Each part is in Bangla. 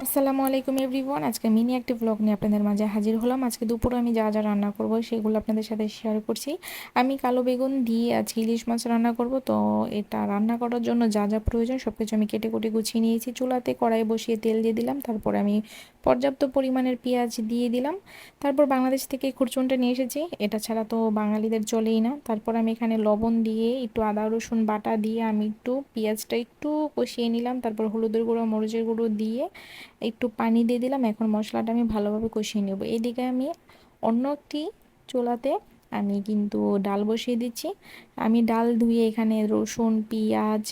আসসালামু আলাইকুম এভরিওয়ান। আজকে মিনি একটি ব্লগ নিয়ে আপনাদের মাঝে হাজির হলাম। আজকে দুপুরে আমি যা যা রান্না করব সেগুলো আপনাদের সাথে শেয়ার করছি। আমি কালো বেগুন দিয়ে আজকে ইলিশ মাছ রান্না করব। তো এটা রান্না করার জন্য যা যা প্রয়োজন সব কিছু আমি কেটে কুটে গুছিয়ে নিয়েছি। চুলাতে কড়াই বসিয়ে তেল দিয়ে দিলাম, তারপরে আমি পর্যাপ্ত পরিমাণের পেঁয়াজ দিয়ে দিলাম। তারপর বাংলাদেশ থেকে খুরচুনটা নিয়ে এসেছি, এটা ছাড়া তো বাঙালিদের চলেই না। তারপর আমি এখানে লবণ দিয়ে একটু আদা রসুন বাটা দিয়ে আমি একটু পেঁয়াজটা একটু কষিয়ে নিলাম। তারপর হলুদের গুঁড়ো মরিচের গুঁড়ো দিয়ে একটু পানি দিয়ে দিলাম। এখন মশলাটা আমি ভালোভাবে কষিয়ে নেব। এদিকে আমি অন্য একটি চুলাতে আমি কিন্তু ডাল বসিয়ে দিচ্ছি। আমি ডাল ধুয়ে এখানে রসুন পেঁয়াজ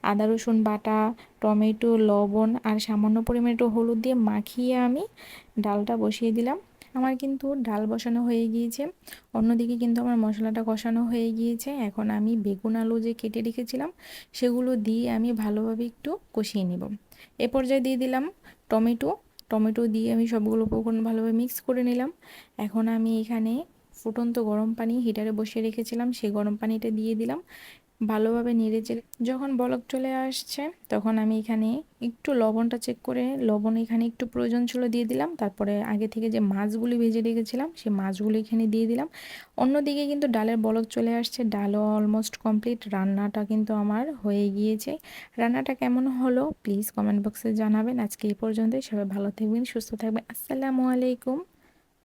আদা রসুন বাটা টমেটো লবণ আর সামান্য পরিমাণে একটু হলুদ দিয়ে মাখিয়ে আমি ডালটা বসিয়ে দিলাম। আমার কিন্তু ডাল বসানো হয়ে গিয়েছে, অন্যদিকে কিন্তু আমার মশলাটা কষানো হয়ে গিয়েছে। এখন আমি বেগুন আলু যে কেটে রেখেছিলাম সেগুলো দিয়ে আমি ভালোভাবে একটু কষিয়ে নেব। এ পর্যায়ে দিয়ে দিলাম টমেটো। টমেটো দিয়ে আমি সবগুলো উপকরণ ভালোভাবে মিক্স করে নিলাম। এখন আমি এখানে ফুটন্ত গরম পানি হিটারে বসিয়ে রেখেছিলাম, সেই গরম পানিটা দিয়ে দিলাম। ভালোভাবে নেড়ে চেড়ে যখন বলক চলে আসছে তখন আমি এখানে একটু লবণটা চেক করে লবণ এখানে একটু প্রয়োজন ছিল দিয়ে দিলাম। তারপরে আগে থেকে যে মাছগুলি ভেজে রেখেছিলাম সেই মাছগুলো এখানে দিয়ে দিলাম। অন্যদিকে কিন্তু ডালের বলক চলে আসছে, ডালও অলমোস্ট কমপ্লিট, রান্নাটা কিন্তু আমার হয়ে গিয়েছে। রান্নাটা কেমন হলো প্লিজ কমেন্ট বক্সে জানাবেন। আজকে এই পর্যন্তই, সবাই ভালো থাকবেন সুস্থ থাকবেন। আসসালামু আলাইকুম।